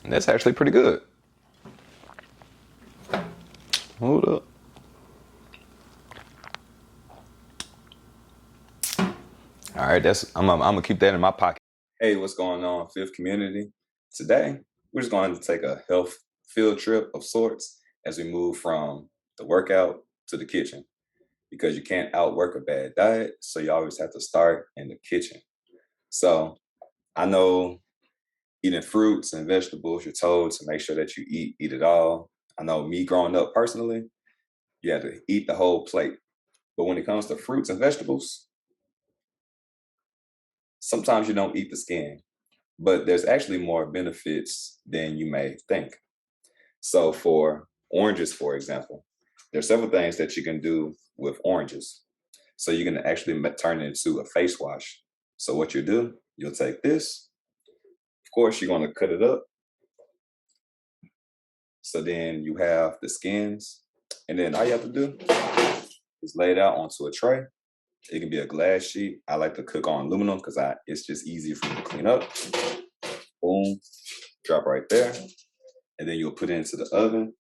And that's actually pretty good. Hold up. All right, I'm gonna keep that in my pocket. Hey, what's going on, Fifth Community? Today, we're just going to take a health field trip of sorts as we move from the workout to the kitchen, because you can't outwork a bad diet, so you always have to start in the kitchen. So I know eating fruits and vegetables, you're told to make sure that you eat it all. I know me growing up personally, you have to eat the whole plate. But when it comes to fruits and vegetables, sometimes you don't eat the skin, but there's actually more benefits than you may think. So for oranges, for example, there's several things that you can do with oranges. So you can actually turn it into a face wash. So what you do, you'll take this. Of course, you're going to cut it up. So then you have the skins. And then all you have to do is lay it out onto a tray. It can be a glass sheet. I like to cook on aluminum because it's just easier for me to clean up. Boom, drop right there. And then you'll put it into the oven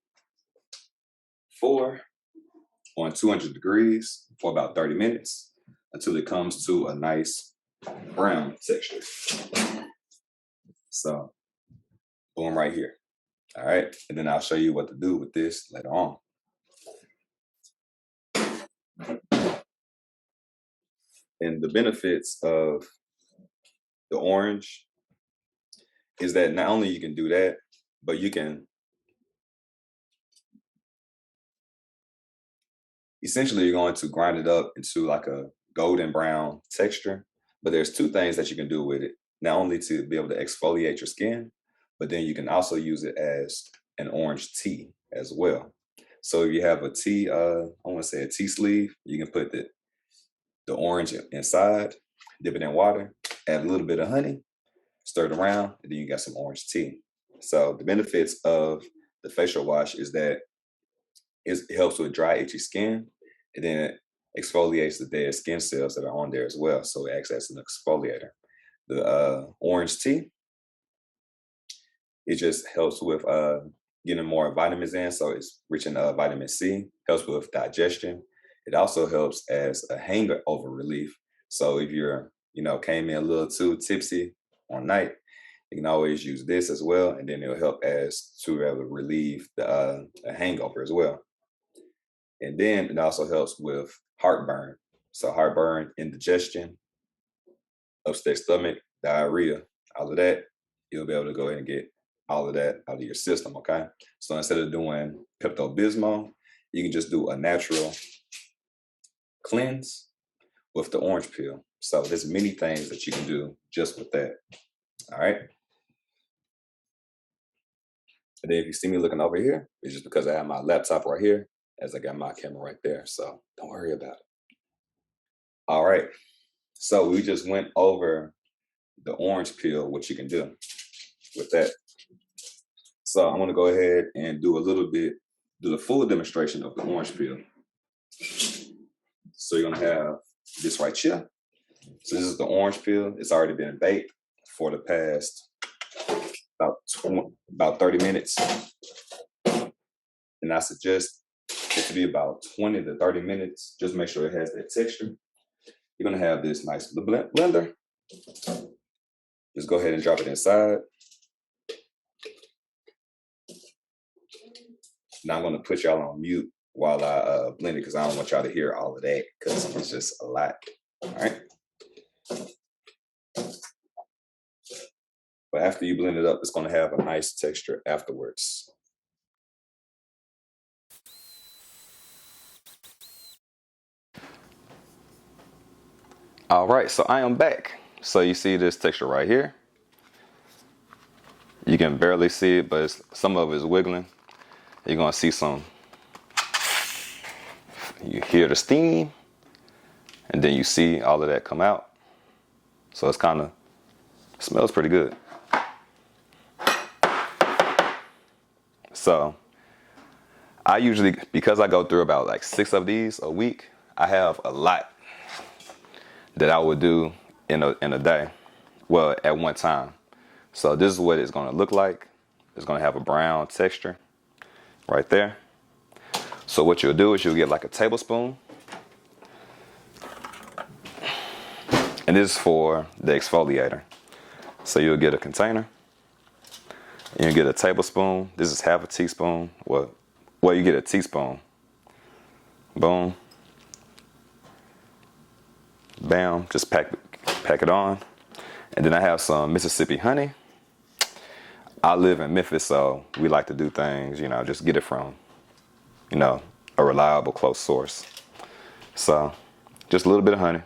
on 200 degrees for about 30 minutes until it comes to a nice brown texture. So, boom, right here. All right, and then I'll show you what to do with this later on. And the benefits of the orange is that not only you can do that, but you can essentially, you're going to grind it up into like a golden brown texture. But there's two things that you can do with it. Not only to be able to exfoliate your skin, but then you can also use it as an orange tea as well. So if you have a tea, I want to say a tea sleeve, you can put the orange inside, dip it in water, add a little bit of honey, stir it around, and then you got some orange tea. So the benefits of the facial wash is that it helps with dry, itchy skin, and then it exfoliates the dead skin cells that are on there as well. So it acts as an exfoliator. The orange tea, it just helps with getting more vitamins in. So it's rich in vitamin C, helps with digestion. It also helps as a hangover relief. So if you're, came in a little too tipsy one night, you can always use this as well. And then it'll help as to be able to relieve the hangover as well. And then it also helps with heartburn. So heartburn, indigestion, upset stomach, diarrhea, all of that, you'll be able to go ahead and get all of that out of your system, okay? So instead of doing Pepto-Bismol, you can just do a natural cleanse with the orange peel. So there's many things that you can do just with that, all right? And then if you see me looking over here, it's just because I have my laptop right here as I got my camera right there. So don't worry about it. All right. So we just went over the orange peel, what you can do with that. So I'm going to go ahead and do the full demonstration of the orange peel. So you're going to have this right here. So this is the orange peel. It's already been baked for the past about 30 minutes. And I suggest it to be about 20 to 30 minutes. Just make sure it has that texture. You're going to have this nice little blender. Just go ahead and drop it inside. Now I'm going to put y'all on mute while I blend it because I don't want y'all to hear all of that because it's just a lot. All right. But after you blend it up, it's going to have a nice texture afterwards. All right, so I am back. So you see this texture right here. You can barely see it, but some of it is wiggling. You're gonna see you hear the steam, and then you see all of that come out. So it's smells pretty good. So I usually, because I go through about like 6 of these a week, I have a lot that I would do in a day, well, at one time. So this is what it's gonna look like. it's going to have a brown texture right there. So what you'll do is you'll get like a tablespoon. And this is for the exfoliator. So you'll get a container. And you get a tablespoon. This is half a teaspoon. Well, you get a teaspoon. Boom. Bam. Just pack it on. And then I have some Mississippi honey. I live in Memphis, so we like to do things, you know, just get it from, you know, a reliable, close source. So just a little bit of honey.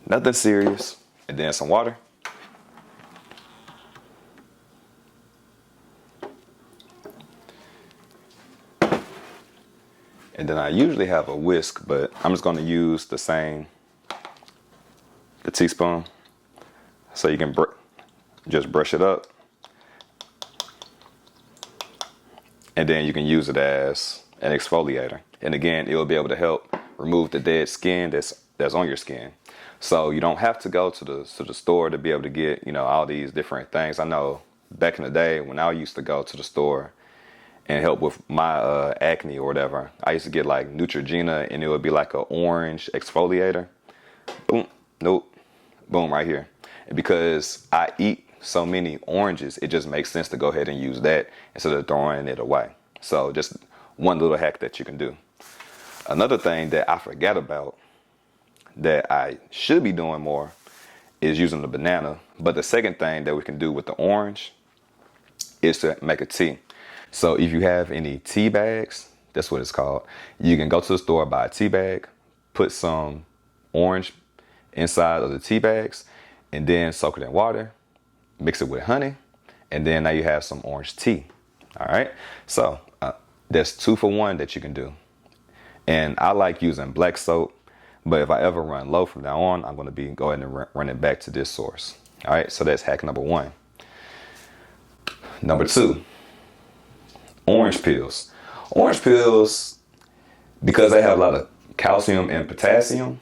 Nothing serious. And then some water. And then I usually have a whisk, but I'm just going to use the teaspoon. So you can just brush it up. And then you can use it as an exfoliator. And again, it will be able to help remove the dead skin that's on your skin. So you don't have to go to the store to be able to get, you know, all these different things. I know back in the day when I used to go to the store and help with my acne or whatever, I used to get like Neutrogena, and it would be like an orange exfoliator. Boom, nope, boom, right here. And because I eat so many oranges, it just makes sense to go ahead and use that instead of throwing it away. So just one little hack that you can do. Another thing that I forgot about that I should be doing more is using the banana. But the second thing that we can do with the orange is to make a tea. So if you have any tea bags, that's what it's called. You can go to the store, buy a tea bag, put some orange inside of the tea bags, and then soak it in water, mix it with honey, and then now you have some orange tea. All right. So there's 2 for 1 that you can do. And I like using black soap. But if I ever run low from now on, I'm going to go ahead and run it back to this source. All right, so that's hack number 1. Number 2, orange peels. Orange peels, because they have a lot of calcium and potassium,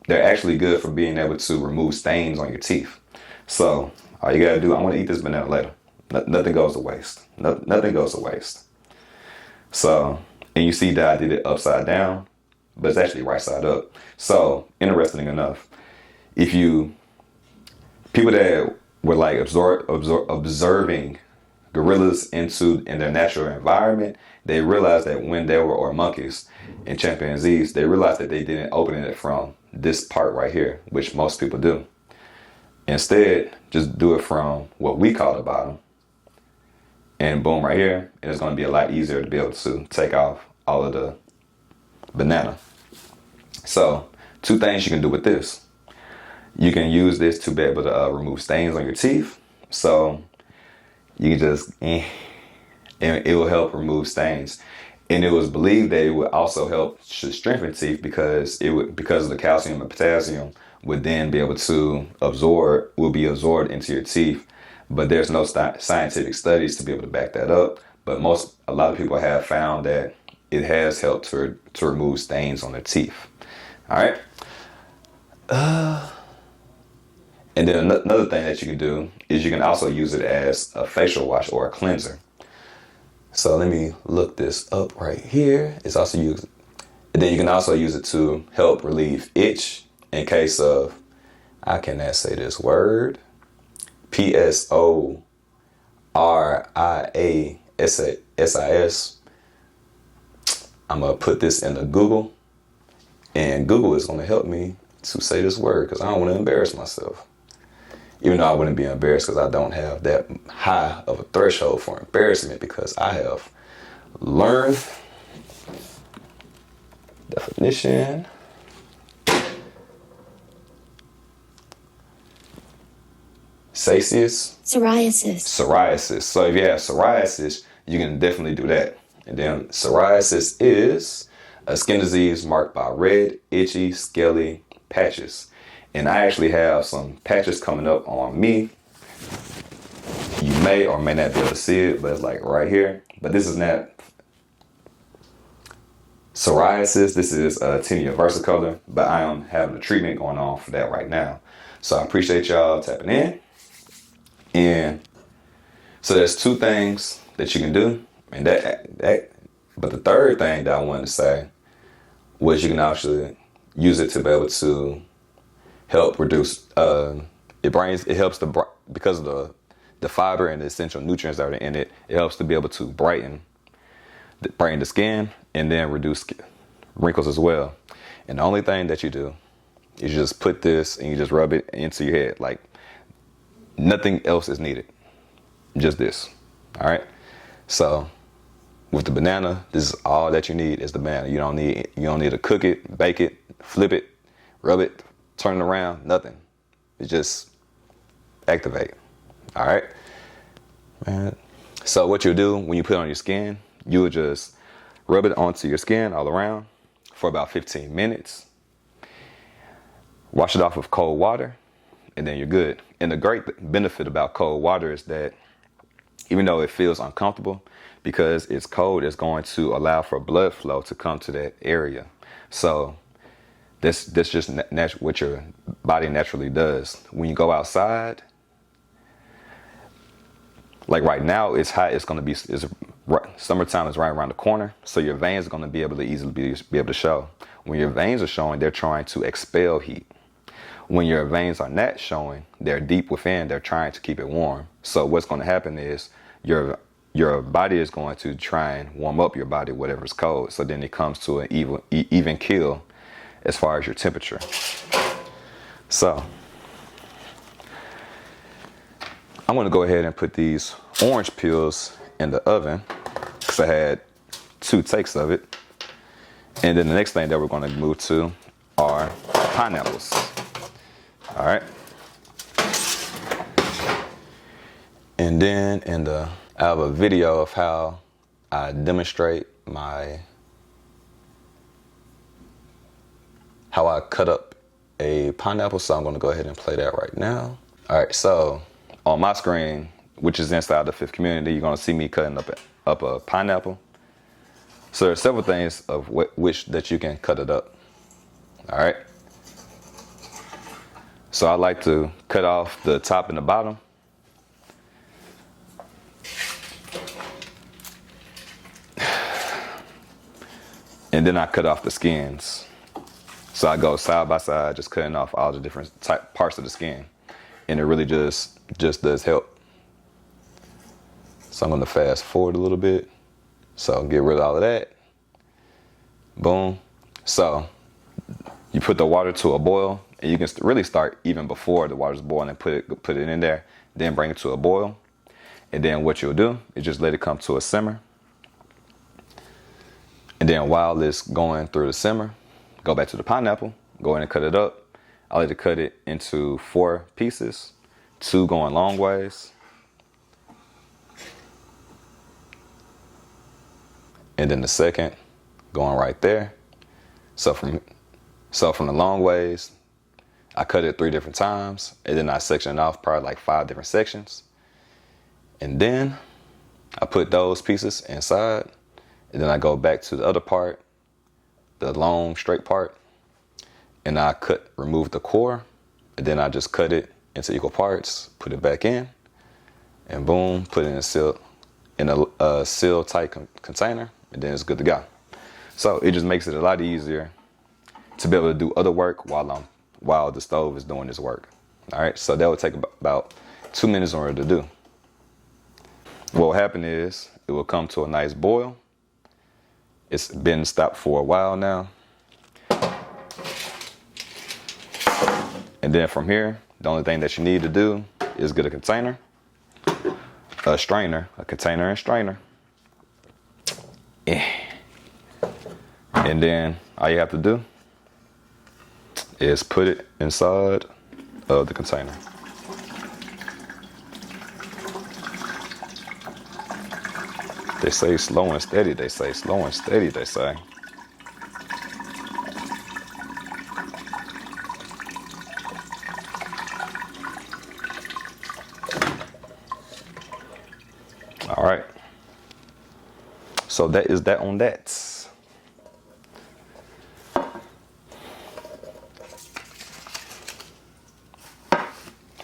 they're actually good for being able to remove stains on your teeth. So all you got to do, I'm going to eat this banana later. Nothing goes to waste. Nothing goes to waste. So, and you see that I did it upside down, but it's actually right side up. So interesting enough, people that were like observing gorillas in their natural environment, they realized that when they were, or monkeys and chimpanzees, they realized that they didn't open it from this part right here, which most people do. Instead, just do it from what we call the bottom, and boom, right here, and it's going to be a lot easier to be able to take off all of the banana. So 2 things you can do with this. You can use this to be able to remove stains on your teeth. So you can just, and it will help remove stains. And it was believed that it would also help strengthen teeth because of the calcium and potassium would then be able to be absorbed into your teeth. But there's no scientific studies to be able to back that up. But a lot of people have found that it has helped to remove stains on their teeth. All right. And then another thing that you can do is you can also use it as a facial wash or a cleanser. So let me look this up right here. It's also used, and then you can also use it to help relieve itch in case of, I cannot say this word, psoriasis. I'm going to put this into Google, and Google is going to help me to say this word because I don't want to embarrass myself. Even though I wouldn't be embarrassed because I don't have that high of a threshold for embarrassment because I have learned definition. Psoriasis. So if you have psoriasis, you can definitely do that. And then psoriasis is a skin disease marked by red, itchy, scaly patches. And I actually have some patches coming up on me. You may or may not be able to see it, but it's like right here. But this is not psoriasis. This is tinea versicolor, but I am having a treatment going on for that right now. So I appreciate y'all tapping in. And so there's two things that you can do. And but the third thing that I wanted to say was you can actually use it to be able to help reduce, it helps because of the fiber and the essential nutrients that are in it, it helps to be able to brighten the skin and then reduce wrinkles as well. And the only thing that you do is you just put this and you just rub it into your head. Like nothing else is needed, just this. All right. So with the banana, this is all that you need is the banana. You don't need to cook it, bake it, flip it, rub it, turn it around, nothing. It just activate. All right. Man. So what you do when you put it on your skin, you would just rub it onto your skin all around for about 15 minutes. Wash it off with cold water, and then you're good. And the great benefit about cold water is that even though it feels uncomfortable, because it's cold, it's going to allow for blood flow to come to that area. So this just what your body naturally does. When you go outside, like right now, it's hot. It's going to be summertime is right around the corner, so your veins are going to be able to easily be able to show. When your veins are showing, they're trying to expel heat. When your veins are not showing, they're deep within. They're trying to keep it warm. So what's going to happen is your body is going to try and warm up your body, whatever's cold. So then it comes to an even kill as far as your temperature. So I'm going to go ahead and put these orange peels in the oven because I had 2 takes of it. And then the next thing that we're going to move to are pineapples. All right. And then I have a video of how I demonstrate how I cut up a pineapple. So I'm going to go ahead and play that right now. All right. So on my screen, which is inside the 5th community, you're going to see me cutting up a pineapple. So there are several things of which that you can cut it up. All right. So I like to cut off the top and the bottom. And then I cut off the skins. So I go side by side, just cutting off all the different parts of the skin. And it really just does help. So I'm going to fast forward a little bit. So get rid of all of that. Boom. So you put the water to a boil, and you can really start even before the water's boiling and put it in there, then bring it to a boil. And then what you'll do is just let it come to a simmer. And then while it's going through the simmer, go back to the pineapple, go in and cut it up. I like to cut it into 4 pieces, 2 going long ways. And then the second going right there. So from the long ways, I cut it 3 different times, and then I section it off probably like 5 different sections. And then I put those pieces inside, and then I go back to the other part, the long straight part, and I remove the core, and then I just cut it into equal parts, put it back in, and boom, put it in a seal tight container, and then it's good to go. So it just makes it a lot easier to be able to do other work while the stove is doing this work. All right, so that would take about 2 minutes in order to do. What will happen is it will come to a nice boil. It's been stopped for a while now. And then from here, the only thing that you need to do is get a container, a strainer, a container and strainer. And then all you have to do is put it inside of the container. They say slow and steady, they say slow and steady, they say. All right. So that is that on that.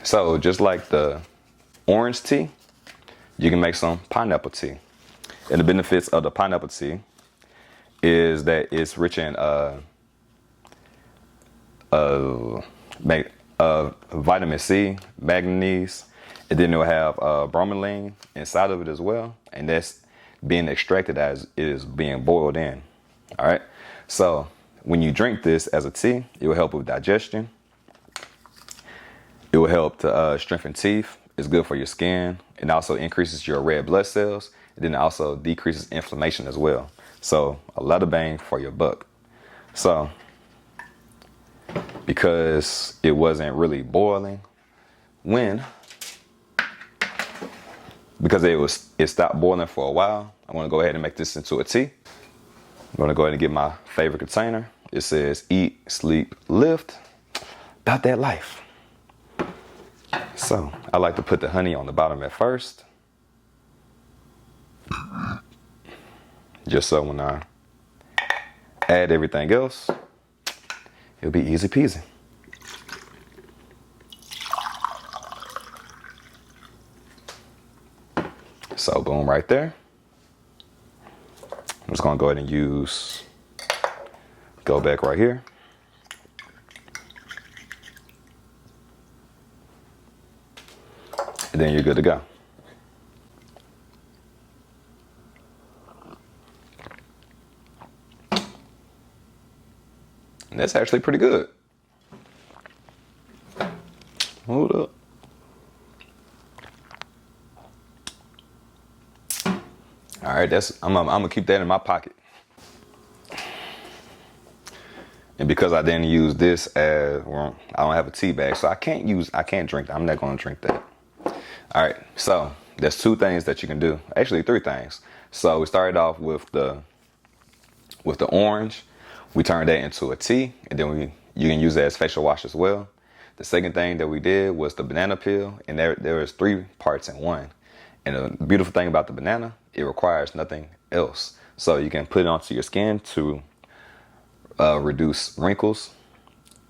So just like the orange tea, you can make some pineapple tea. And the benefits of the pineapple tea is that it's rich in vitamin C, manganese, and then it'll have bromelain inside of it as well. And that's being extracted as it is being boiled in. All right. So when you drink this as a tea, it will help with digestion. It will help to strengthen teeth. It's good for your skin. It also increases your red blood cells. And then it also decreases inflammation as well. So a lot of bang for your buck. So because it wasn't really boiling because it stopped boiling for a while, I'm going to go ahead and make this into a tea. I'm going to go ahead and get my favorite container. It says eat, sleep, lift. About that life. So I like to put the honey on the bottom at first. Just so when I add everything else, it'll be easy peasy. So boom, right there. I'm just gonna go ahead and go back right here. And then you're good to go. And that's actually pretty good. Hold up. All right, I'm gonna keep that in my pocket. And because I didn't use this I don't have a tea bag, so I can't drink that. I'm not gonna drink that. All right, so there's two things that you can do. Actually, three things. So we started off with the orange. We turned that into a tea, and then you can use that as facial wash as well. The second thing that we did was the banana peel, and there was 3 parts in one. And the beautiful thing about the banana, it requires nothing else. So you can put it onto your skin to reduce wrinkles,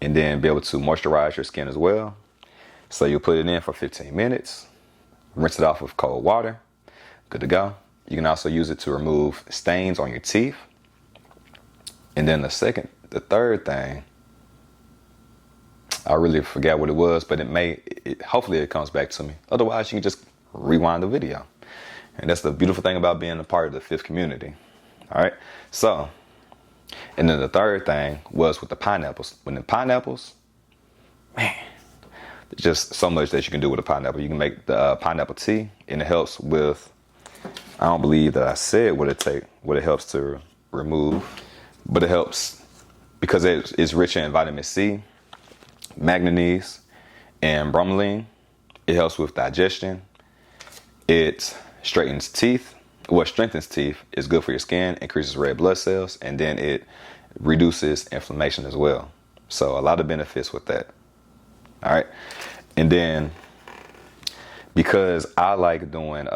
and then be able to moisturize your skin as well. So you put it in for 15 minutes, rinse it off with cold water, good to go. You can also use it to remove stains on your teeth. And then the third thing, I really forgot what it was, but hopefully it comes back to me. Otherwise, you can just rewind the video. And that's the beautiful thing about being a part of the fifth community. All right. So, and then the third thing was with the pineapples. When the pineapples, man, there's just so much that you can do with a pineapple. You can make the pineapple tea, and it helps with, I don't believe that I said what it helps to remove, but it helps because it's rich in vitamin C, manganese, and bromelain. It helps with digestion. It strengthens teeth. It's good for your skin, increases red blood cells, and then it reduces inflammation as well. So a lot of benefits with that. All right. And then because I like doing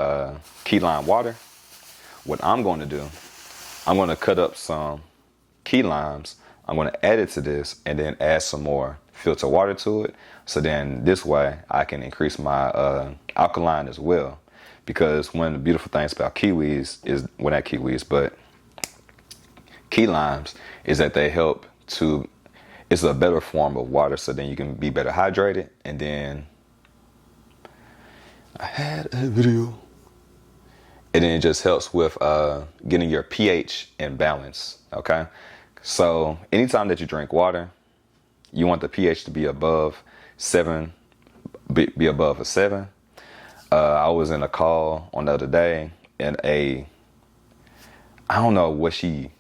key lime water, what I'm going to do, I'm going to cut up some key limes. I'm going to add it to this and then add some more filter water to it. So then this way I can increase my alkaline as well. Because one of the beautiful things about kiwis is, well, not kiwis, but key limes, is that they help to, it's a better form of water, so then you can be better hydrated. And then I had a video. And then it just helps with getting your pH in balance, okay? So anytime that you drink water, you want the pH to be above 7, be above a 7. I was in a call on the other day, and I don't know what she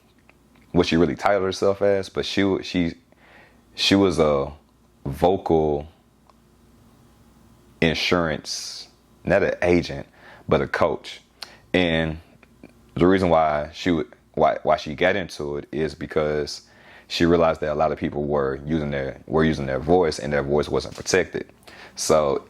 really titled herself as, but she was a vocal insurance, not an agent, but a coach. And the reason why she got into it is because she realized that a lot of people were using their voice, and their voice wasn't protected. So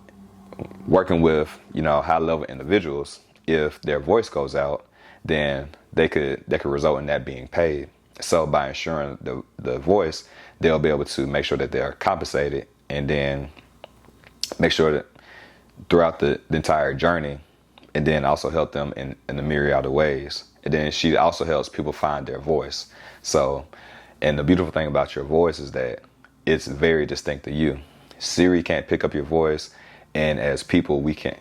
working with, high level individuals, if their voice goes out, then that could result in that being paid. So by insuring the voice, they'll be able to make sure that they're compensated, and then make sure that throughout the entire journey, and then also help them in a myriad of ways. And then she also helps people find their voice. So, and the beautiful thing about your voice is that it's very distinct to you. Siri can't pick up your voice, and as people, we can't,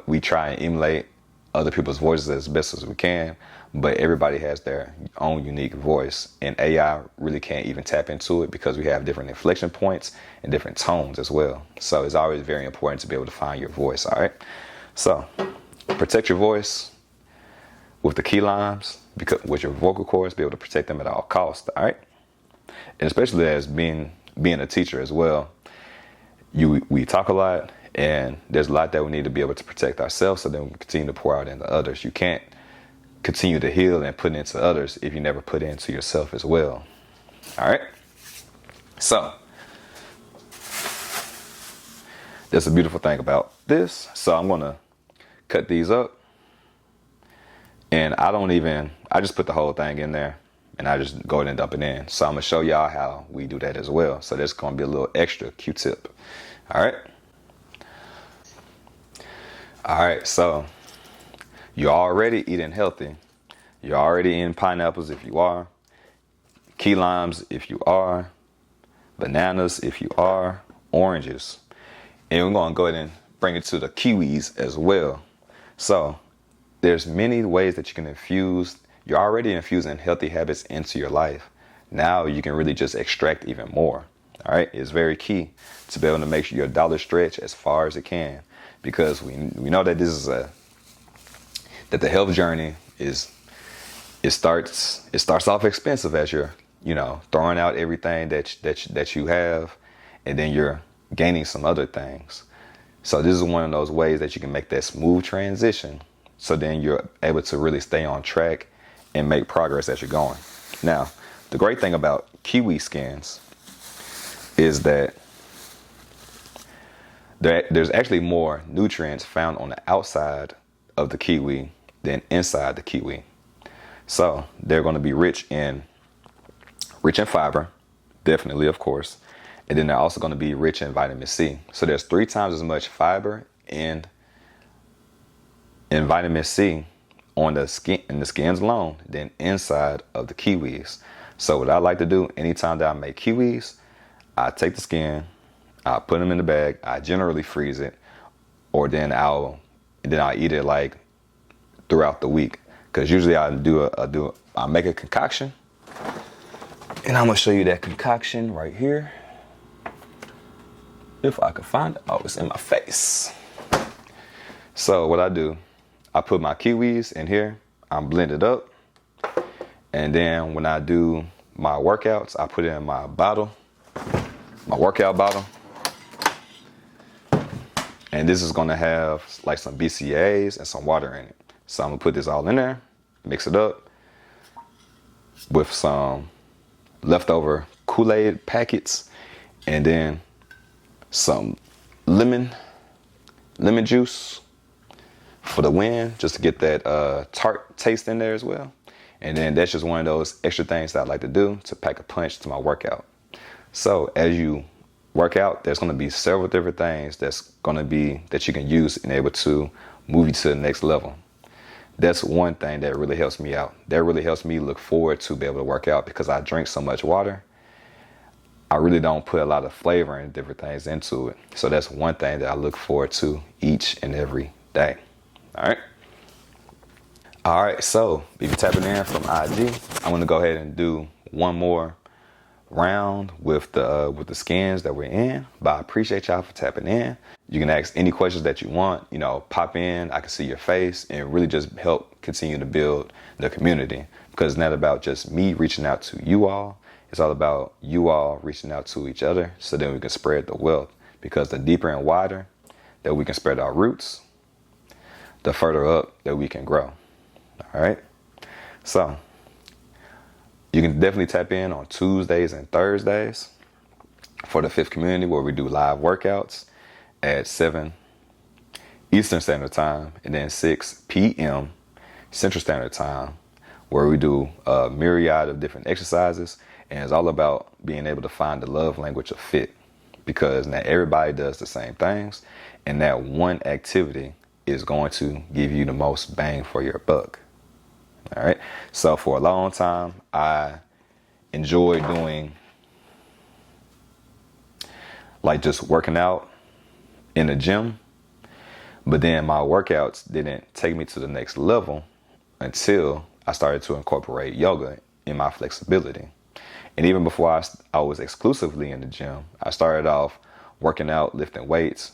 we try and emulate other people's voices as best as we can, but everybody has their own unique voice, and AI really can't even tap into it because we have different inflection points and different tones as well. So it's always very important to be able to find your voice, all right? So protect your voice with the key limes, because with your vocal cords, be able to protect them at all costs, all right? And especially as being a teacher as well, we talk a lot, and there's a lot that we need to be able to protect ourselves so that we can continue to pour out into others. You can't continue to heal and put into others if you never put into yourself as well. All right? So, there's a beautiful thing about this. So I'm going to cut these up. And I just put the whole thing in there, and I just go ahead and dump it in. So I'm going to show y'all how we do that as well. So there's going to be a little extra Q-tip. All right? All right, so you're already eating healthy. You're already eating pineapples if you are, key limes if you are, bananas if you are, oranges. And we're going to go ahead and bring it to the kiwis as well. So there's many ways that you can infuse. You're already infusing healthy habits into your life. Now you can really just extract even more. All right, it's very key to be able to make sure your dollar stretch as far as it can. Because we know that this is that the health journey it starts off expensive as you're throwing out everything that you have, and then you're gaining some other things. So this is one of those ways that you can make that smooth transition, so then you're able to really stay on track and make progress as you're going. Now, the great thing about kiwi skins is that there's actually more nutrients found on the outside of the kiwi than inside the kiwi. So they're going to be rich in fiber, definitely, of course. And then they're also going to be rich in vitamin C. So there's 3 times as much fiber and vitamin C on the skin, in the skins alone, than inside of the kiwis. So what I like to do anytime that I make kiwis, I take the skin, I put them in the bag. I generally freeze it, or then I'll eat it like throughout the week. Because usually I make a concoction, and I'm gonna show you that concoction right here. If I can find it, oh, it's in my face. So what I do, I put my kiwis in here. I'm blend it up, and then when I do my workouts, I put it in my bottle, my workout bottle. And this is gonna have like some BCAAs and some water in it. So I'm gonna put this all in there, mix it up with some leftover Kool-Aid packets, and then some lemon juice for the win, just to get that tart taste in there as well. And then that's just one of those extra things that I like to do to pack a punch to my workout. So as you work out, there's going to be several different things that you can use and able to move you to the next level. That's one thing that really helps me out. That really helps me look forward to be able to work out, because I drink so much water. I really don't put a lot of flavor and different things into it. So that's one thing that I look forward to each and every day. All right, so if you're tapping in from IG, I'm going to go ahead and do one more round with the skins that we're in. But I appreciate y'all for tapping in. You can ask any questions that you want, pop in. I can see your face, and really just help continue to build the community, because it's not about just me reaching out to you all. It's all about you all reaching out to each other, so then we can spread the wealth. Because the deeper and wider that we can spread our roots, the further up that we can grow. All right. So you can definitely tap in on Tuesdays and Thursdays for the Fifth Community, where we do live workouts at 7 Eastern Standard Time, and then 6 p.m. Central Standard Time, where we do a myriad of different exercises. And it's all about being able to find the love language of fit. because not everybody does the same things, and that one activity is going to give you the most bang for your buck. All right. So for a long time, I enjoyed doing like just working out in the gym, but then my workouts didn't take me to the next level until I started to incorporate yoga in my flexibility. And even before I was exclusively in the gym, I started off working out, lifting weights,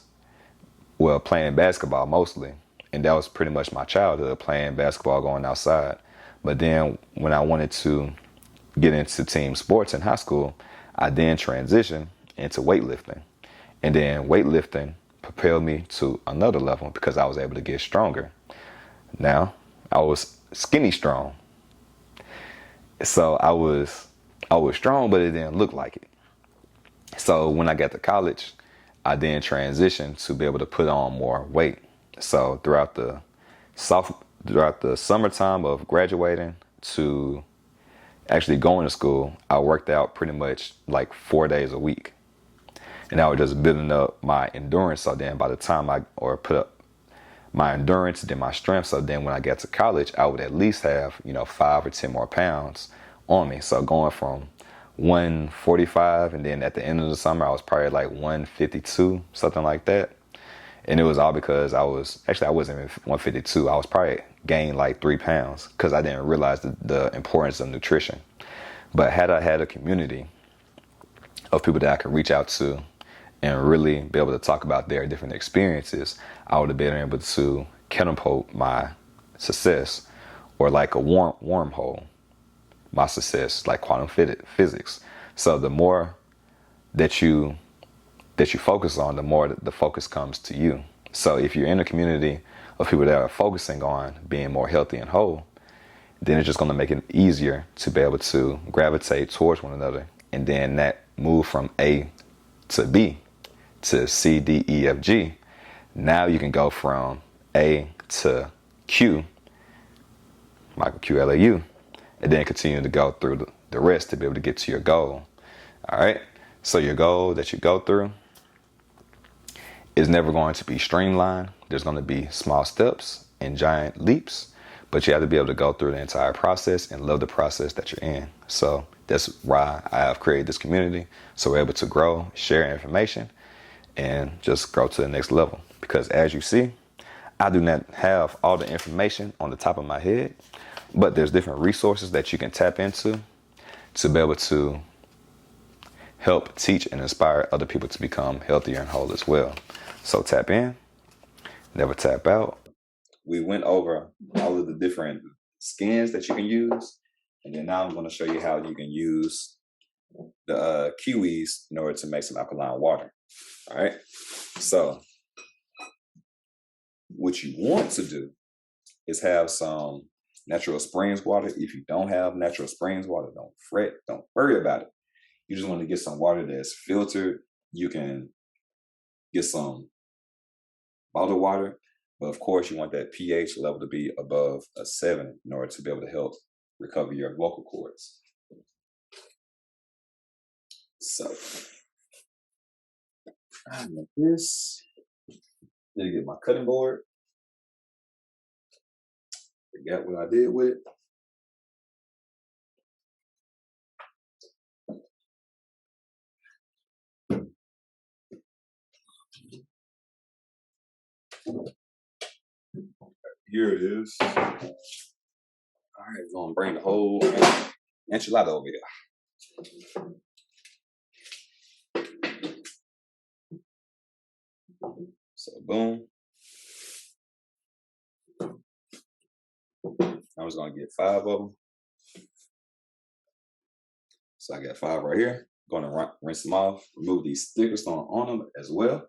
well, playing basketball mostly. And that was pretty much my childhood, playing basketball, going outside. But then when I wanted to get into team sports in high school, I then transitioned into weightlifting. And then weightlifting propelled me to another level because I was able to get stronger. Now, I was skinny strong. So I was strong, but it didn't look like it. So when I got to college, I then transitioned to be able to put on more weight. So throughout the summertime of graduating to actually going to school, I worked out pretty much like 4 days a week. And I was just building up my endurance. So then by the time I put up my endurance, then my strength. So then when I got to college, I would at least have, 5 or 10 more pounds on me. So going from 145, and then at the end of the summer, I was probably like 152, something like that. And it was all because I wasn't even 152. I was probably gained like 3 pounds because I didn't realize the importance of nutrition. But had I had a community of people that I could reach out to and really be able to talk about their different experiences, I would have been able to catapult my success, or like a wormhole, my success, like quantum physics. So the more that you focus on, the more the focus comes to you. So if you're in a community of people that are focusing on being more healthy and whole, then it's just going to make it easier to be able to gravitate towards one another. And then that move from A to B to C, D, E, F, G. Now you can go from A to Q, Michael Q, L, A, U, and then continue to go through the rest to be able to get to your goal. All right. So your goal that you go through is never going to be streamlined. There's going to be small steps and giant leaps, but you have to be able to go through the entire process and love the process that you're in. So that's why I have created this community, so we're able to grow, share information, and just grow to the next level. Because as you see, I do not have all the information on the top of my head, but there's different resources that you can tap into to be able to help teach and inspire other people to become healthier and whole as well. So tap in, never tap out. We went over all of the different skins that you can use, and then now I'm going to show you how you can use the kiwis in order to make some alkaline water. All right. So what you want to do is have some natural springs water. If you don't have natural springs water, don't fret, don't worry about it. You just want to get some water that's filtered. You can get some bottled water, but of course you want that pH level to be above a 7 in order to be able to help recover your vocal cords. So I want this. Need to get my cutting board. Forgot what I did with it. Here it is. All right, we're gonna bring the whole enchilada over here. So boom. I was gonna get 5 of them. So I got 5 right here. Gonna rinse them off, remove these stickers on them as well.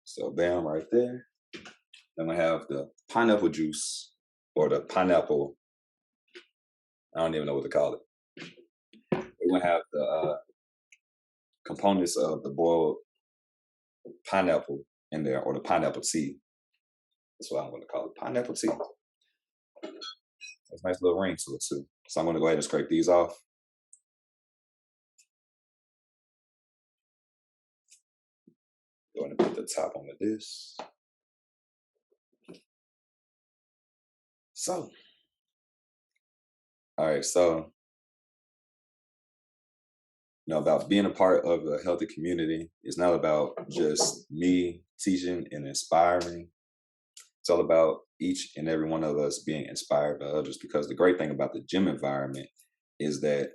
So bam, right there. Then I have the pineapple juice, or the pineapple, I don't even know what to call it. We're gonna have the components of the boiled pineapple in there, or the pineapple tea. That's what I'm going to call it, pineapple tea. There's a nice little ring to it too. So I'm going to go ahead and scrape these off. Go ahead and put the top on this. So, all right, so about being a part of a healthy community, it's not about just me teaching and inspiring. It's all about each and every one of us being inspired by others, because the great thing about the gym environment is that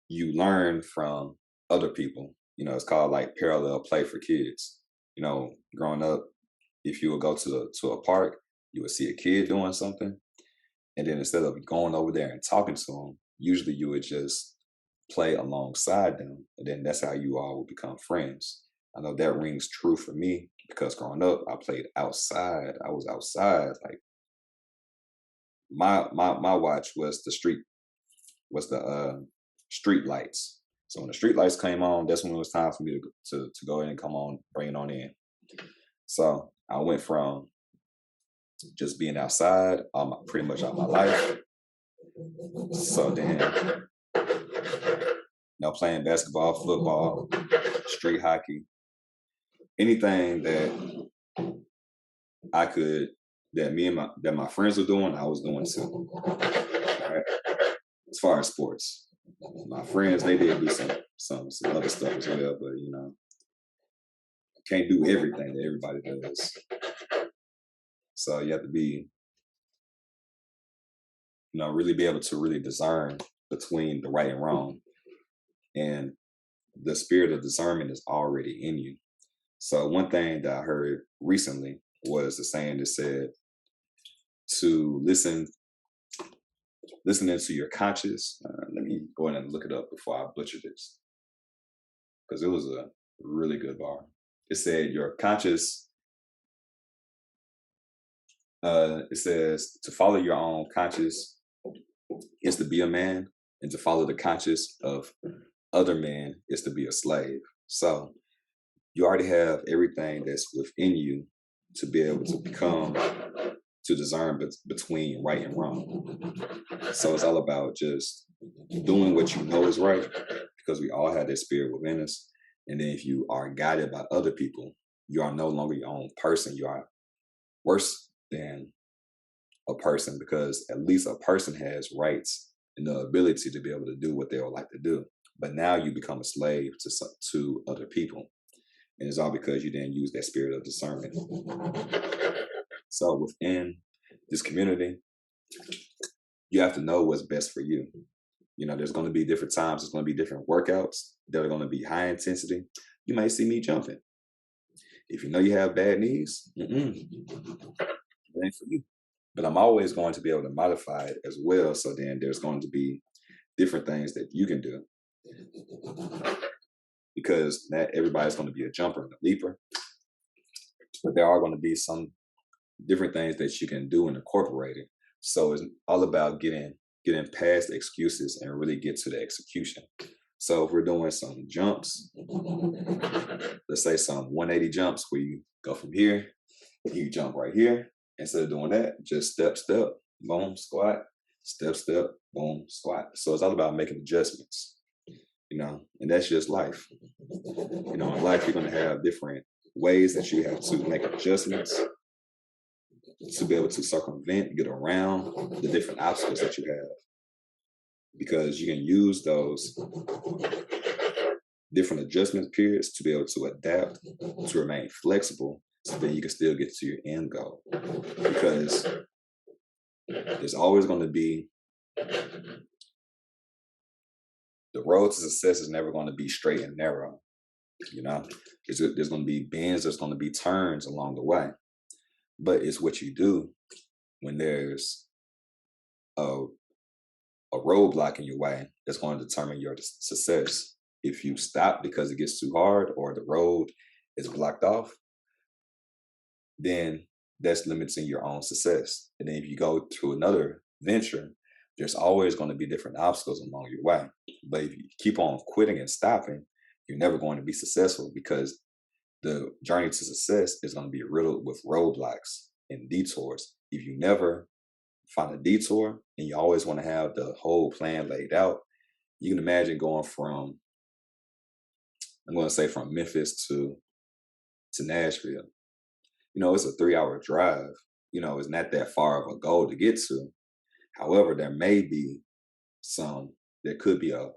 you learn from other people. It's called like parallel play for kids. Growing up, if you would go to a park, you would see a kid doing something, and then instead of going over there and talking to them, usually you would just play alongside them, and then that's how you all will become friends. I know that rings true for me, because growing up, I played outside. I was outside. Like my watch was the street lights. So when the street lights came on, that's when it was time for me to go in and come on, bring it on in. So I went from just being outside pretty much all my life. So then, playing basketball, football, street hockey, anything that that my friends were doing, I was doing too. Right? As far as sports, my friends, they did do some other stuff as well, but can't do everything that everybody does. So you have to be, really be able to really discern between the right and wrong. And the spirit of discernment is already in you. So one thing that I heard recently was the saying that said to listening to your conscious. Let me go ahead and look it up before I butcher this, because it was a really good bar. It said your conscious, it says to follow your own conscious is to be a man, and to follow the conscious of other men is to be a slave. So you already have everything that's within you to be able to discern between right and wrong. So it's all about just doing what you know is right, because we all have that spirit within us. And then if you are guided by other people, you are no longer your own person. You are worse than a person, because at least a person has rights and the ability to be able to do what they would like to do. But now you become a slave to other people. And it's all because you didn't use that spirit of discernment. So within this community, you have to know what's best for you. There's going to be different times. There's going to be different workouts that are going to be high intensity. You might see me jumping. If you know you have bad knees, it ain't for you. But I'm always going to be able to modify it as well. So then there's going to be different things that you can do, because not everybody's going to be a jumper and a leaper. But there are going to be some different things that you can do and incorporate it. So it's all about getting past the excuses and really get to the execution. So if we're doing some jumps, let's say some 180 jumps where you go from here, you jump right here. Instead of doing that, just step, boom, squat, step, boom, squat. So it's all about making adjustments, and that's just life. In life, you're going to have different ways that you have to make adjustments to be able to circumvent, get around the different obstacles that you have. Because you can use those different adjustment periods to be able to adapt, to remain flexible, so then you can still get to your end goal. Because there's always going to be, the road to success is never going to be straight and narrow. There's going to be bends, there's going to be turns along the way. But it's what you do when there's a roadblock in your way that's going to determine your success. If you stop because it gets too hard or the road is blocked off, then that's limiting your own success. And then if you go to another venture, there's always going to be different obstacles along your way. But if you keep on quitting and stopping, you're never going to be successful, because the journey to success is going to be riddled with roadblocks and detours. If you never find a detour and you always want to have the whole plan laid out, you can imagine going from, I'm going to say, from Memphis to Nashville. It's a 3-hour drive. It's not that far of a goal to get to. However, there may be there could be a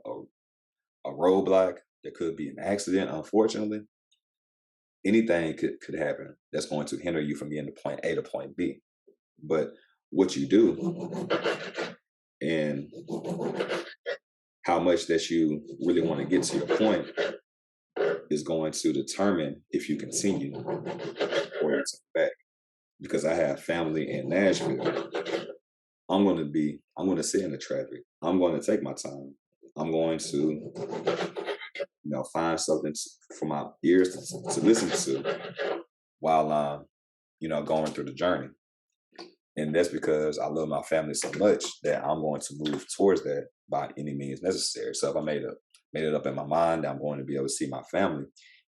roadblock. There could be an accident, unfortunately. Anything could happen that's going to hinder you from getting to point A to point B. But what you do and how much that you really want to get to your point is going to determine if you continue or turn back. Because I have family in Nashville, I'm going to sit in the traffic. I'm going to take my time. I'm going to, find something for my ears to listen to while I'm, going through the journey. And that's because I love my family so much that I'm going to move towards that by any means necessary. So if I made it up in my mind that I'm going to be able to see my family,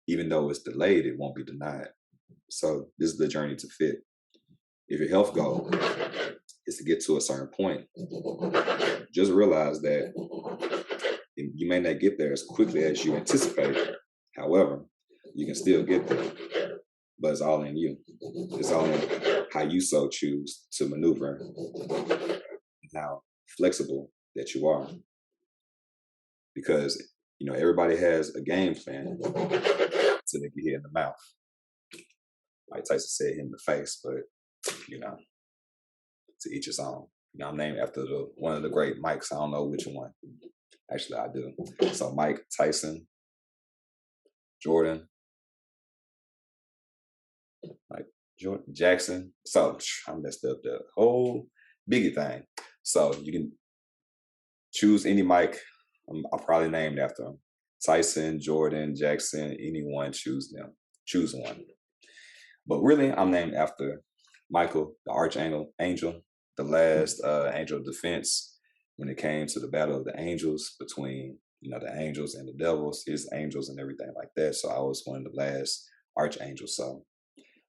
even though it's delayed, it won't be denied. So this is the journey to fit. If your health goal is to get to a certain point, just realize that you may not get there as quickly as you anticipate. However, you can still get there, but it's all in you. It's all in how you so choose to maneuver and how flexible that you are. Because, everybody has a game plan until they get hit in the mouth. Mike Tyson said hit in the face, but, to each his own. I'm named after one of the great Mikes. I don't know which one. Actually, I do. So Mike Tyson, Jordan, Mike Jordan, Jackson. So I messed up the whole Biggie thing. So you can choose any Mike. I'll probably named after him. Tyson, Jordan, Jackson, anyone, choose them. Choose one. But really, I'm named after Michael, the archangel, the last angel of defense when it came to the battle of the angels between, the angels and the devils, his angels and everything like that. So I was one of the last archangels. So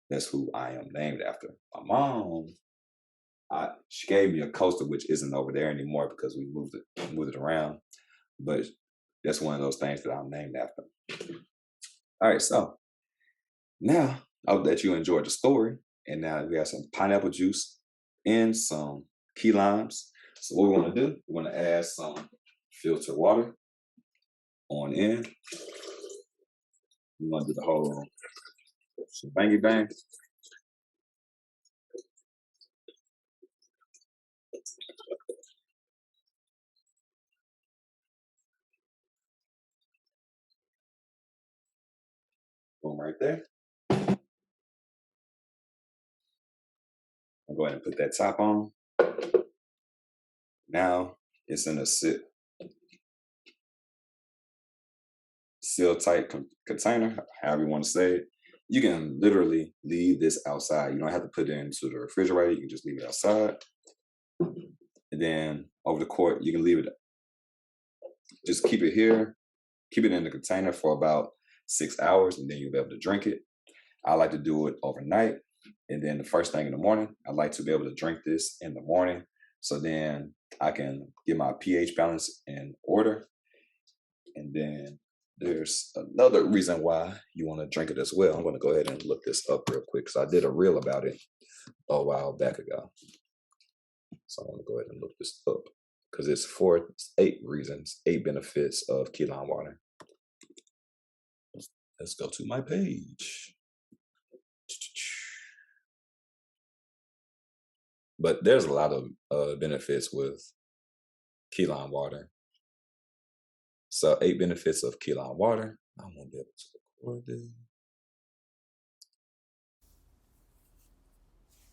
that's who I am named after. My mom, she gave me a coaster, which isn't over there anymore because we moved it around. But that's one of those things that I'm named after. All right, so now I hope that you enjoyed the story. And now we have some pineapple juice and some key limes. So what we want to do, we want to add some filtered water on in. We want to do the whole bangy bang. Boom, right there. I'll go ahead and put that top on. Now it's in a seal tight container, however you want to say it. You can literally leave this outside. You don't have to put it into the refrigerator. You can just leave it outside. And then over the court, you can leave it. Just keep it here. Keep it in the container for about 6 hours, and then you'll be able to drink it. I like to do it overnight. And then the first thing in the morning, I like to be able to drink this in the morning. So then I can get my pH balance in order. And then there's another reason why you want to drink it as well. I'm going to go ahead and look this up real quick. So I did a reel about it a while back ago. So I want to go ahead and look this up because it's 8 reasons, 8 benefits of key lime water. Let's go to my page. But there's a lot of benefits with key lime water. So 8 benefits of key lime water. I won't be able to record this.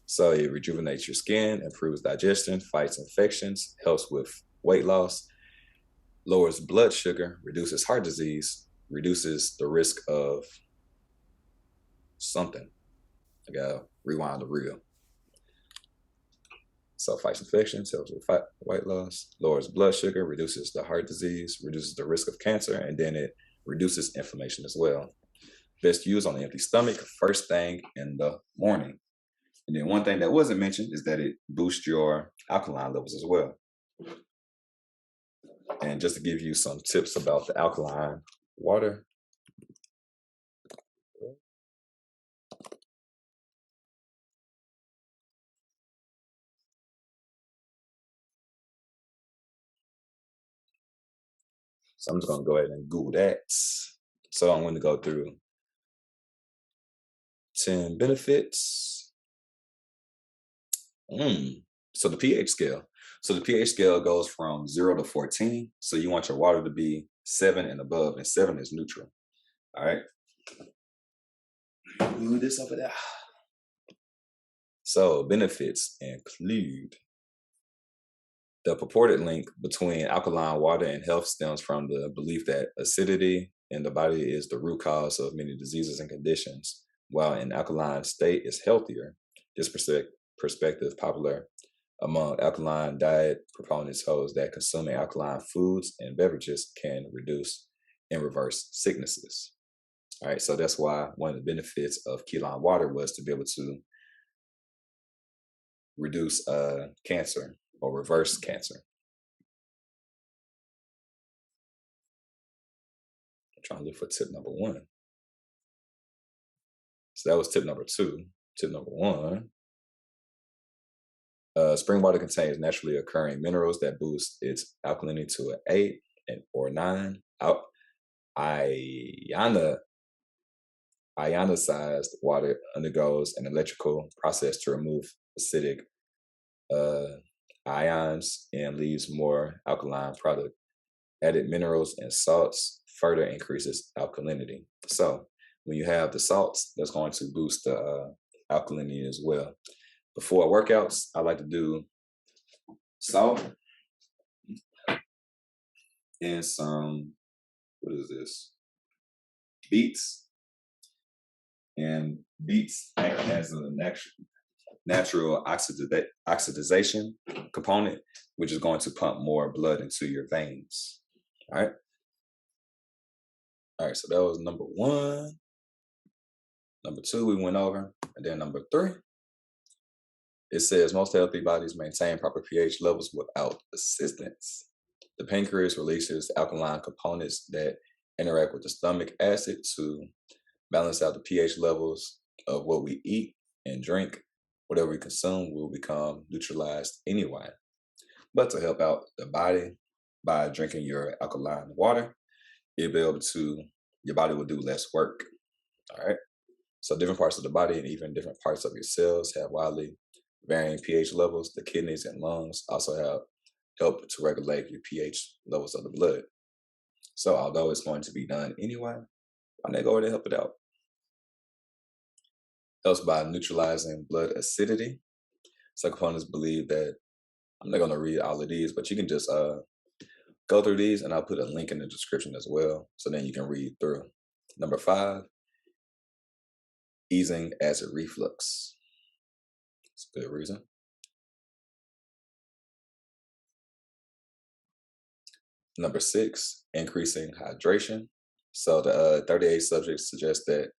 So it rejuvenates your skin, improves digestion, fights infections, helps with weight loss, lowers blood sugar, reduces heart disease, reduces the risk of something. I gotta rewind the reel. So fights infections, helps with weight loss, lowers blood sugar, reduces the heart disease, reduces the risk of cancer, and then it reduces inflammation as well. Best used on an empty stomach, first thing in the morning. And then one thing that wasn't mentioned is that it boosts your alkaline levels as well. And just to give you some tips about the alkaline water. So I'm just going to go ahead and Google that. So I'm going to go through 10 benefits. So the pH scale. So the pH scale goes from 0 to 14. So you want your water to be 7 and above, and 7 is neutral. All right. Move this over there. So benefits include the purported link between alkaline water and health stems from the belief that acidity in the body is the root cause of many diseases and conditions, while an alkaline state is healthier. This perspective, popular among alkaline diet proponents, holds that consuming alkaline foods and beverages can reduce and reverse sicknesses. All right, so that's why one of the benefits of Kiwis water was to be able to reduce cancer or reverse cancer. I'm trying to look for tip number 1. So that was tip number 2. Tip number 1. Spring water contains naturally occurring minerals that boost its alkalinity to an 8 or 9. Ionized water undergoes an electrical process to remove acidic ions and leaves more alkaline product. Added minerals and salts further increases alkalinity. So when you have the salts, that's going to boost the alkalinity as well. Before workouts, I like to do salt and some, what is this? Beets. And beets has a natural oxidization component, which is going to pump more blood into your veins. All right. All right, so that was number 1. Number 2, we went over. And then number 3, it says most healthy bodies maintain proper pH levels without assistance. The pancreas releases alkaline components that interact with the stomach acid to balance out the pH levels of what we eat and drink. Whatever we consume will become neutralized anyway. But to help out the body by drinking your alkaline water, you'll be able to, your body will do less work. All right. So different parts of the body and even different parts of your cells have widely varying pH levels. The kidneys and lungs also help to regulate your pH levels of the blood. So although it's going to be done anyway, why not go ahead and help it out? Helps by neutralizing blood acidity. Some components believe that, I'm not going to read all of these, but you can just go through these, and I'll put a link in the description as well, so then you can read through. Number 5, easing acid reflux. It's a good reason. Number 6, increasing hydration. So the 38 subjects suggest that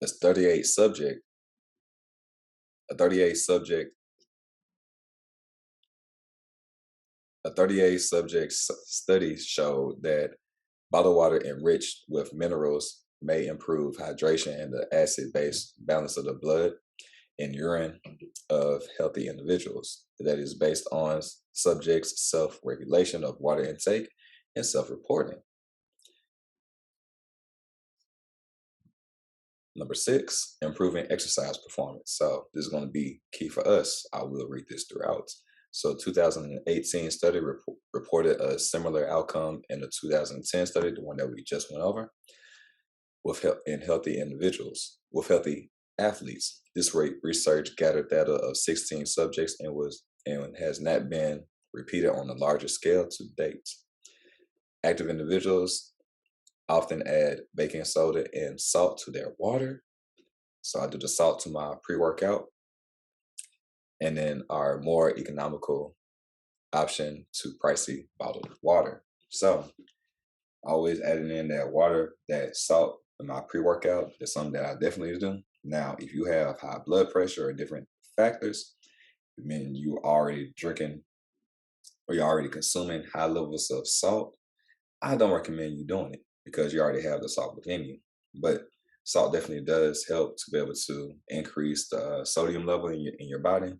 a 38 subject study showed that bottled water enriched with minerals may improve hydration and the acid-base balance of the blood and urine of healthy individuals. That is based on subjects' self-regulation of water intake and self-reporting. Number 6, improving exercise performance. So this is going to be key for us. I will read this throughout. So 2018 study reported a similar outcome in the 2010 study, the one that we just went over, in healthy individuals, with healthy athletes. This research gathered data of 16 subjects and has not been repeated on a larger scale to date. Active individuals often add baking soda and salt to their water. So I do the salt to my pre-workout, and then our more economical option to pricey bottled water. So always adding in that water, that salt in my pre-workout. That's something that I definitely do. Now, if you have high blood pressure or different factors, then you already drinking or you're already consuming high levels of salt, I don't recommend you doing it because you already have the salt within you. But salt definitely does help to be able to increase the sodium level in your body.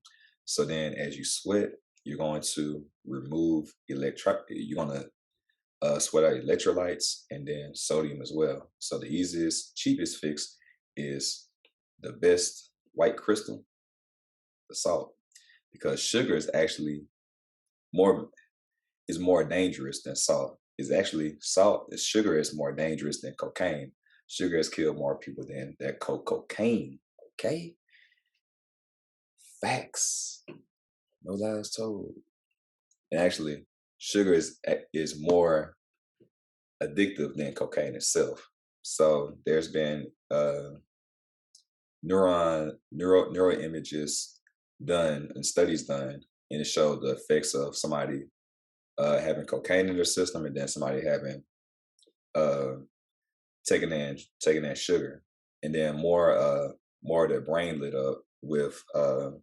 So then, as you sweat, you're going to remove You're going to sweat out electrolytes and then sodium as well. So the easiest, cheapest fix is the best white crystal, the salt, because sugar is actually more more dangerous than salt. Is actually sugar is more dangerous than cocaine. Sugar has killed more people than that cocaine. Okay, facts, no lies told. And actually, sugar is more addictive than cocaine itself. So there's been neuro images done and studies done, and it showed the effects of somebody having cocaine in their system and then somebody having uh, taking in sugar, and then more of their brain lit up with the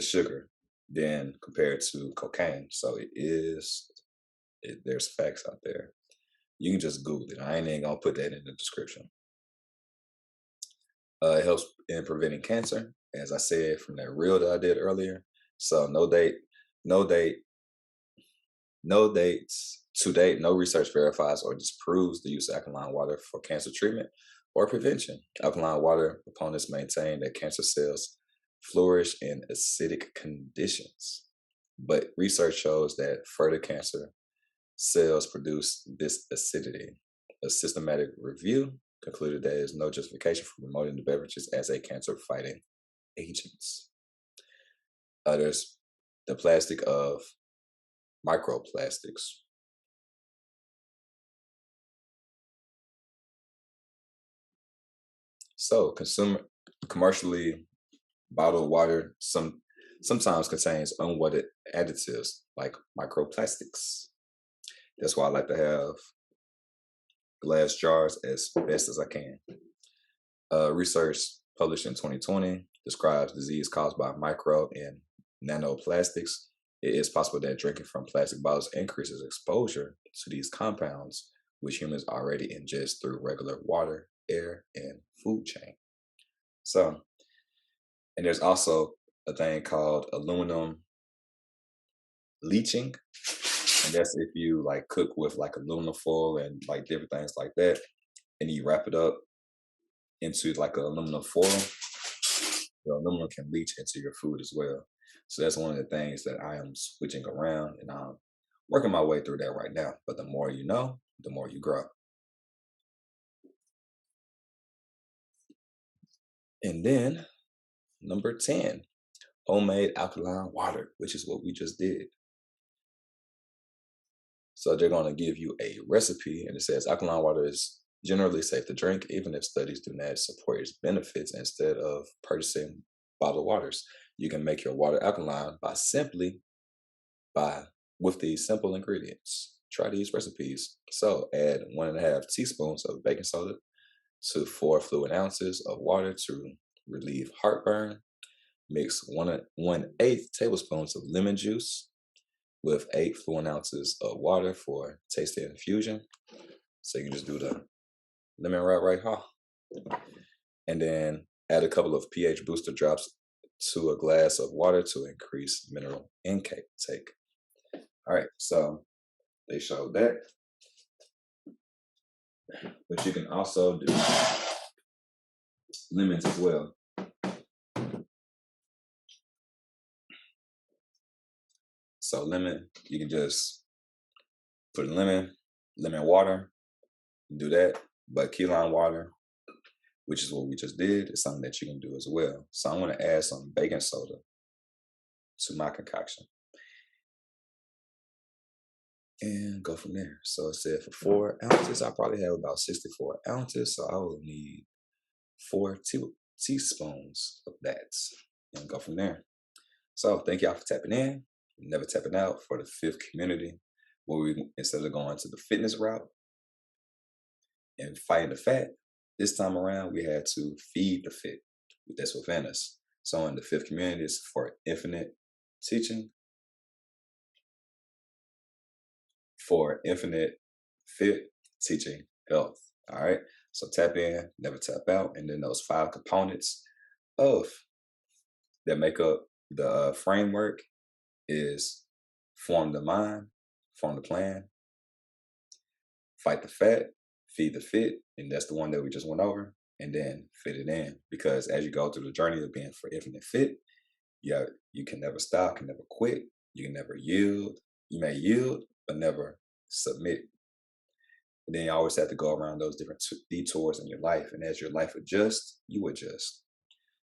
sugar than compared to cocaine. So there's facts out there. You can just Google it. I ain't even gonna put that in the description. It helps in preventing cancer, as I said from that reel that I did earlier. So no date, no dates to date, no research verifies or disproves the use of alkaline water for cancer treatment or prevention. Alkaline water opponents maintain that cancer cells flourish in acidic conditions, but research shows that further cancer cells produce this acidity. A systematic review concluded there is no justification for promoting the beverages as a cancer-fighting agents. There's the plastic of microplastics. So, commercially bottled water sometimes contains unwanted additives like microplastics. That's why I like to have glass jars as best as I can. Research published in 2020 describes disease caused by micro and nanoplastics. It is possible that drinking from plastic bottles increases exposure to these compounds, which humans already ingest through regular water, air, and food chain. So, and there's also a thing called aluminum leaching, and that's if you like cook with like aluminum foil and like different things like that, and you wrap it up into like an aluminum foil, the aluminum can leach into your food as well. So that's one of the things that I am switching around, and I'm working my way through that right now. But the more you know, the more you grow. And then number 10, homemade alkaline water, which is what we just did. So they're going to give you a recipe, and it says alkaline water is generally safe to drink, even if studies do not support its benefits. Instead of purchasing bottled waters, you can make your water alkaline by with these simple ingredients. Try these recipes. So add 1.5 teaspoons of baking soda to 4 fluid ounces of water to relieve heartburn. Mix 1/8 tablespoons of lemon juice with 8 fluid ounces of water for tasty infusion. So you can just do the lemon right, huh? And then add a couple of pH booster drops to a glass of water to increase mineral intake. All right, so they showed that, but you can also do lemons as well. So lemon, you can just put lemon water, do that. But key lime water, which is what we just did, is something that you can do as well. So I'm going to add some baking soda to my concoction and go from there. So it said for 4 ounces, I probably have about 64 ounces. So I will need 4 teaspoons of that and go from there. So thank y'all for tapping in. Never tapping out for the 5th community. where we, instead of going to the fitness route and fighting the fat, this time around we had to feed the fit that's within us. So in the fifth community is for infinite teaching, for infinite fit teaching health. All right. So tap in, never tap out. And then those 5 components of that make up the framework is form the mind, form the plan, fight the fat, feed the fit, and that's the one that we just went over, and then fit it in. Because as you go through the journey of being for infinite fit, you can never stop, can never quit, you can never yield. You may yield, but never submit. And then you always have to go around those different detours in your life. And as your life adjusts, you adjust.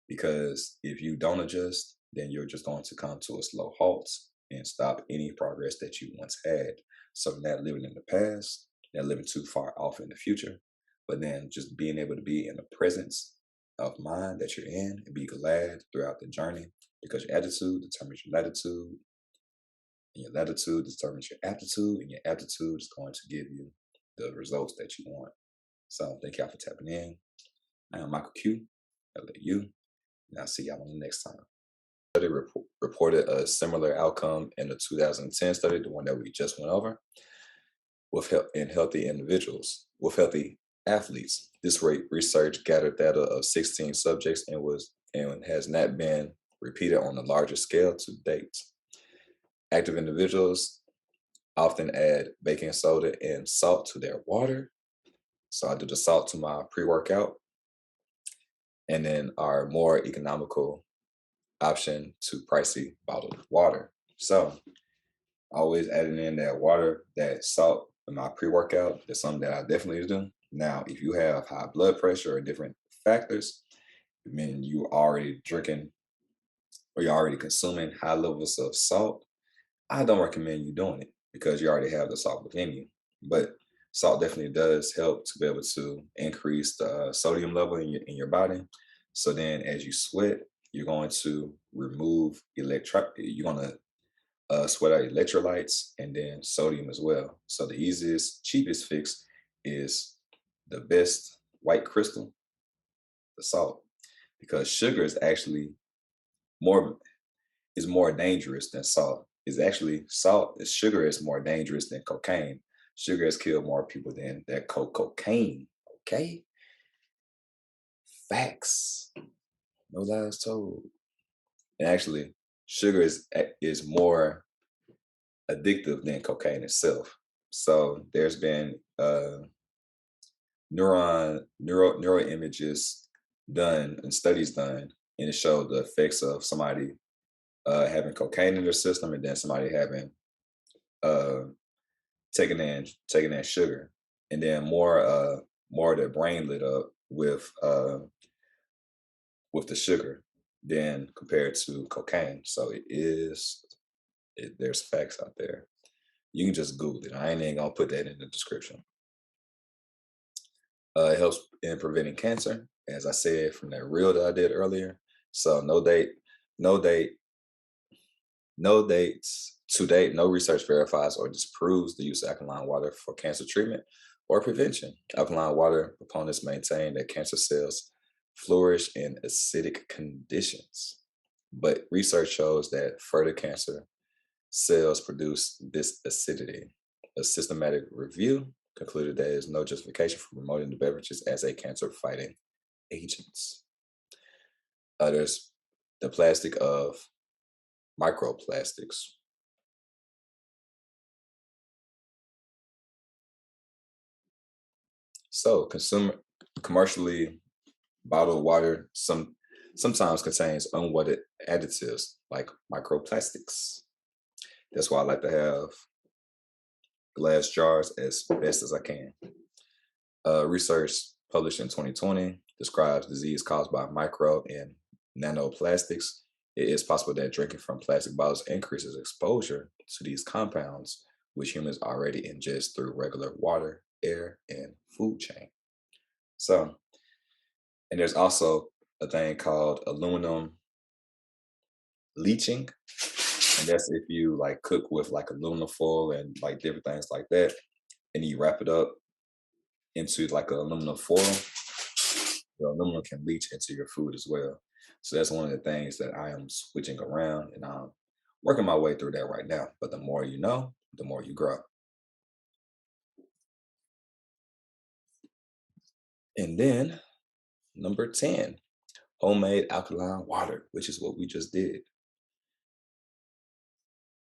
Because if you don't adjust, then you're just going to come to a slow halt and stop any progress that you once had. So not living in the past, not living too far off in the future, but then just being able to be in the presence of mind that you're in and be glad throughout the journey, because your attitude determines your latitude, and your latitude determines your aptitude, and your aptitude is going to give you the results that you want. So thank y'all for tapping in. I am Michael Q, LAU, and I'll see y'all on the next time. Study reported a similar outcome in the 2010 study, the one that we just went over, with healthy individuals, with healthy athletes. This research gathered data of 16 subjects and has not been repeated on a larger scale to date. Active individuals often add baking soda and salt to their water. So I do the salt to my pre-workout, and then our more economical option to pricey bottled water. So always adding in that water, that salt in my pre-workout, that's something that I definitely do. Now, if you have high blood pressure or different factors, I mean, you already drinking or you're already consuming high levels of salt, I don't recommend you doing it because you already have the salt within you. But salt definitely does help to be able to increase the sodium level in your body. So then as you sweat, you're going to remove you're going to sweat out electrolytes and then sodium as well. So the easiest, cheapest fix is the best white crystal, the salt, because sugar is actually more dangerous than salt. Is actually sugar is more dangerous than cocaine. Sugar has killed more people than that cocaine. Okay, facts, no lies told. And actually, sugar is more addictive than cocaine itself. So there's been neuro images done and studies done, and it showed the effects of somebody having cocaine in their system and then somebody having uh, taking in sugar, and then more of their brain lit up with the sugar than compared to cocaine. So there's facts out there. You can just Google it. I ain't even gonna put that in the description. It helps in preventing cancer, as I said from that reel that I did earlier. So no date, no dates to date. No research verifies or disproves the use of alkaline water for cancer treatment or prevention. Alkaline water proponents maintain that cancer cells flourish in acidic conditions, but research shows that further cancer cells produce this acidity. A systematic review concluded there is no justification for promoting the beverages as a cancer-fighting agents. There's the plastic of microplastics. So commercially bottled water sometimes contains unwanted additives like microplastics. That's why I like to have glass jars as best as I can. Research published in 2020 describes disease caused by micro and nanoplastics. It is possible that drinking from plastic bottles increases exposure to these compounds, which humans already ingest through regular water, air, and food chain. So, and there's also a thing called aluminum leaching. And that's if you like cook with like aluminum foil and like different things like that, and you wrap it up into like a aluminum foil, the aluminum can leach into your food as well. So that's one of the things that I am switching around, and I'm working my way through that right now. But the more you know, the more you grow. And then number 10, homemade alkaline water, which is what we just did.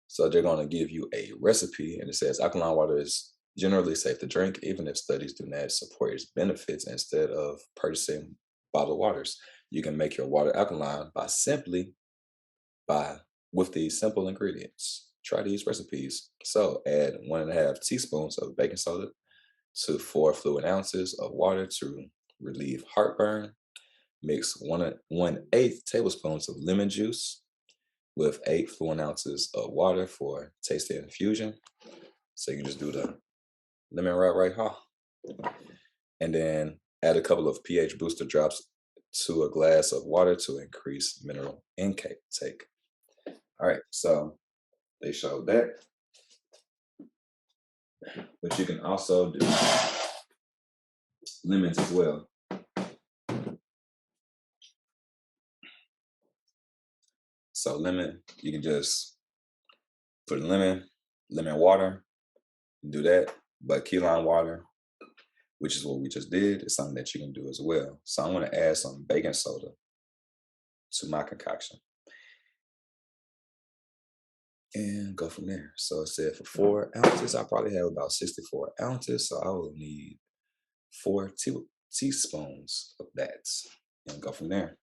So they're going to give you a recipe, and it says alkaline water is generally safe to drink, even if studies do not support its benefits. Instead of purchasing bottled waters, you can make your water alkaline by with these simple ingredients. Try these recipes. So add 1.5 teaspoons of baking soda to 4 fluid ounces of water to relieve heartburn. Mix 1/8 tablespoons of lemon juice with 8 fluid ounces of water for tasty infusion. So you can just do the lemon right, huh? And then add a couple of pH booster drops to a glass of water to increase mineral intake. All right, so they showed that, but you can also do lemons as well. So lemon, you can just put lemon water, do that. But key lime water, which is what we just did, is something that you can do as well. So I'm going to add some baking soda to my concoction and go from there. So it said for 4 ounces, I probably have about 64 ounces. So I will need 4 teaspoons of that and go from there.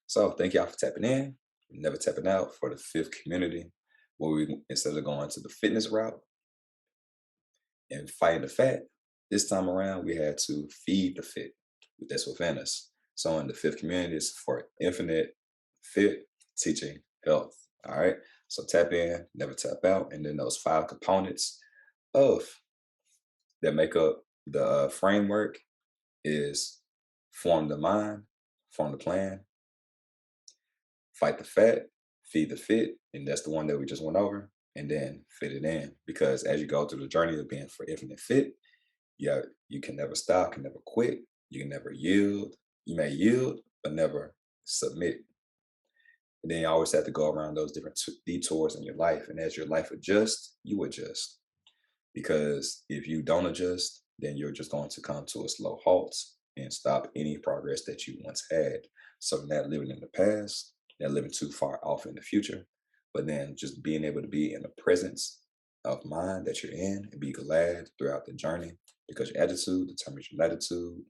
So thank y'all for tapping in, never tapping out for the fifth community, where we, instead of going to the fitness route and fighting the fat, this time around we had to feed the fit that's within us. So in the fifth community is for infinite fit teaching health. All right. So tap in, never tap out, and then those 5 components of that make up the framework is form the mind, form the plan, fight the fat, feed the fit, and that's the one that we just went over, and then fit it in. Because as you go through the journey of being for infinite fit, yeah, you can never stop, can never quit, you can never yield. You may yield, but never submit. And then you always have to go around those different detours in your life. And as your life adjusts, you adjust. Because if you don't adjust, then you're just going to come to a slow halt and stop any progress that you once had. So not living in the past, not living too far off in the future, but then just being able to be in the presence of mind that you're in and be glad throughout the journey, because your attitude determines your latitude,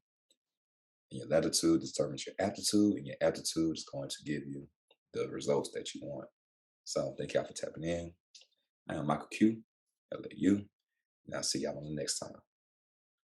and your latitude determines your aptitude, and your aptitude is going to give you the results that you want. So thank y'all for tapping in. I am Michael Q, LAU, and I'll see y'all on the next time.